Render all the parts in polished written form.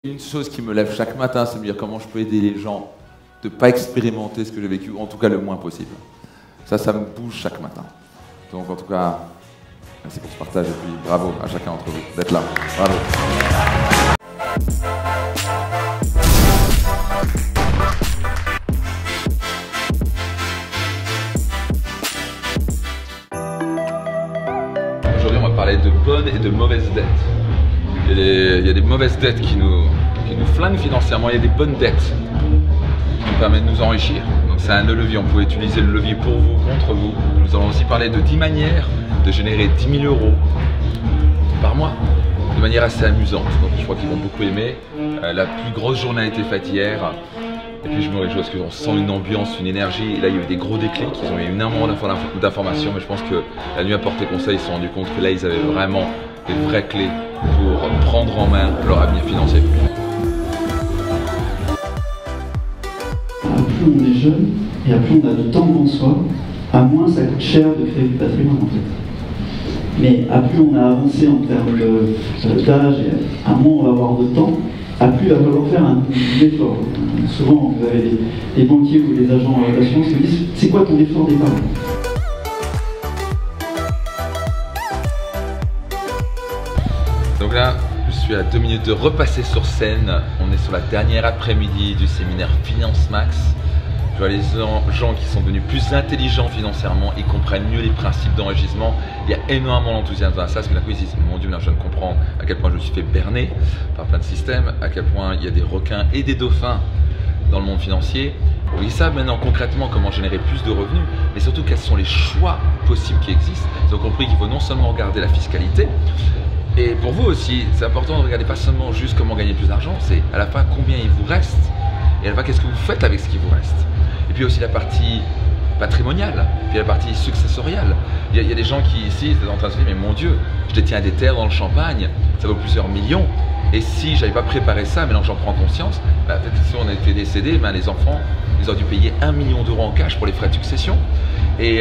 Une chose qui me lève chaque matin, c'est de me dire comment je peux aider les gens de ne pas expérimenter ce que j'ai vécu, en tout cas le moins possible. Ça me bouge chaque matin. Donc en tout cas, merci pour ce partage et puis bravo à chacun d'entre vous d'être là. Bravo. Aujourd'hui, on va parler de bonnes et de mauvaises dettes. Il y a des mauvaises dettes qui nous flinguent financièrement, il y a des bonnes dettes qui nous permettent de nous enrichir. Donc c'est un levier, on peut utiliser le levier pour vous, contre vous. Nous allons aussi parler de 10 manières de générer 10 000 € par mois, de manière assez amusante. Donc je crois qu'ils vont beaucoup aimer. La plus grosse journée a été faite hier. Et puis je me réjouis parce qu'on sent une ambiance, une énergie. Et là, il y a eu des gros déclics, ils ont eu énormément d'informations, mais je pense que la nuit a porté conseil, ils se sont rendus compte que là, ils avaient vraiment des vraies clés pour prendre en main leur avenir financier. Plus on est jeune et à plus on a du temps devant soi, à moins ça coûte cher de créer du patrimoine en fait. Mais à plus on a avancé en termes d'âge et à moins on va avoir de temps, à plus il va falloir faire un effort. Souvent vous avez des banquiers ou des agents d'assurance qui me disent c'est quoi ton effort d'épargne? Donc là, je suis à 2 minutes de repasser sur scène. On est sur la dernière après-midi du séminaire Finance Max. Je vois les gens qui sont devenus plus intelligents financièrement, ils comprennent mieux les principes d'enrichissement. Il y a énormément d'enthousiasme à ça, parce que d'un coup ils se disent mon Dieu, là, je viens de comprendre à quel point je me suis fait berner par plein de systèmes, à quel point il y a des requins et des dauphins dans le monde financier. Ils savent maintenant concrètement comment générer plus de revenus, mais surtout quels sont les choix possibles qui existent. Ils ont compris qu'il faut non seulement regarder la fiscalité, et pour vous aussi, c'est important de regarder pas seulement juste comment gagner plus d'argent, c'est à la fin combien il vous reste, et à la fin qu'est-ce que vous faites avec ce qui vous reste. Et puis aussi la partie patrimoniale, puis la partie successoriale. Il y a des gens qui ici étaient en train de se dire mais mon Dieu, je détiens des terres dans le Champagne, ça vaut plusieurs millions, et si j'avais pas préparé ça, maintenant que j'en prends conscience, peut-être que si on était décédé, les enfants, ils auraient dû payer 1 million € en cash pour les frais de succession. Et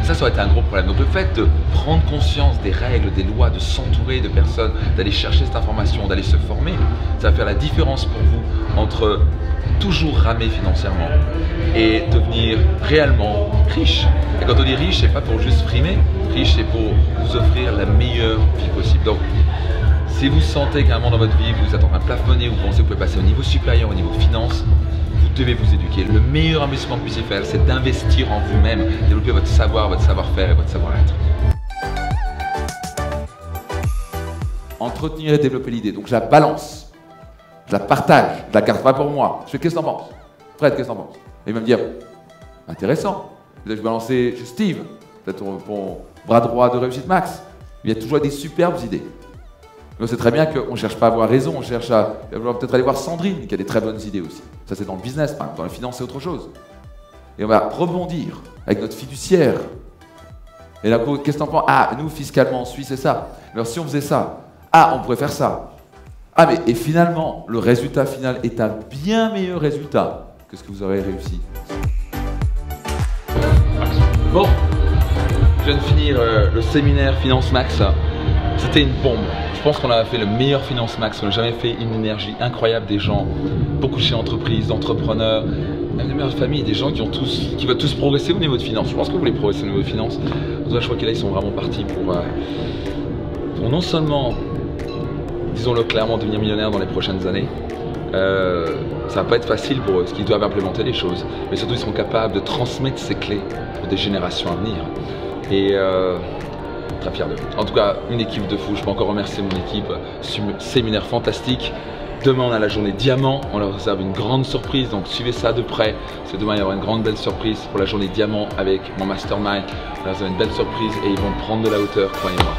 ça aurait été un gros problème. Donc le fait de prendre conscience des règles, des lois, de s'entourer de personnes, d'aller chercher cette information, d'aller se former, ça va faire la différence pour vous entre toujours ramer financièrement et devenir réellement riche. Et quand on dit riche, c'est pas pour juste frimer, riche c'est pour vous offrir la meilleure vie possible. Donc si vous sentez qu'à un moment dans votre vie, vous êtes en train de plafonner, vous pensez que vous pouvez passer au niveau supérieur, au niveau finance, vous devez vous éduquer. Le meilleur investissement que vous puissiez faire, c'est d'investir en vous-même, développer votre savoir, votre savoir-faire et votre savoir-être. Entretenir et développer l'idée. Donc je la balance, je la partage, je la garde pas pour moi. Je fais qu'est-ce que t'en penses? Fred, qu'est-ce que t'en penses? Et il va me dire, intéressant. Je vais balancer chez Steve, peut-être ton bras droit de Réussite Max. Il y a toujours des superbes idées. Mais on sait très bien qu'on ne cherche pas à avoir raison, on cherche à peut-être aller voir Sandrine qui a des très bonnes idées aussi. Ça c'est dans le business, par exemple, dans la finance c'est autre chose. Et on va rebondir avec notre fiduciaire. Et là, qu'est-ce que t'en penses? Ah, nous fiscalement en Suisse c'est ça. Alors si on faisait ça, ah on pourrait faire ça. Ah mais et finalement, le résultat final est un bien meilleur résultat que ce que vous aurez réussi. Bon, je viens de finir le séminaire Finance Max. C'était une bombe. Je pense qu'on a fait le meilleur Finance Max. On n'a jamais fait une énergie incroyable des gens, beaucoup chez entreprises, d'entrepreneurs, même des mères de famille, des gens qui veulent tous progresser au niveau de finance. Je pense que vous voulez progresser au niveau de finance. En tout cas, je crois que là, ils sont vraiment partis pour non seulement, disons-le clairement, devenir millionnaires dans les prochaines années. Ça va pas être facile pour eux, parce qu'ils doivent implémenter les choses. Mais surtout, ils seront capables de transmettre ces clés pour des générations à venir. Et très fier d'eux. En tout cas, une équipe de fou. Je peux encore remercier mon équipe. Séminaire fantastique. Demain, on a la journée diamant. On leur réserve une grande surprise. Donc, suivez ça de près. Parce que demain, il y aura une grande belle surprise pour la journée diamant avec mon mastermind. On leur réserve une belle surprise et ils vont prendre de la hauteur, croyez-moi.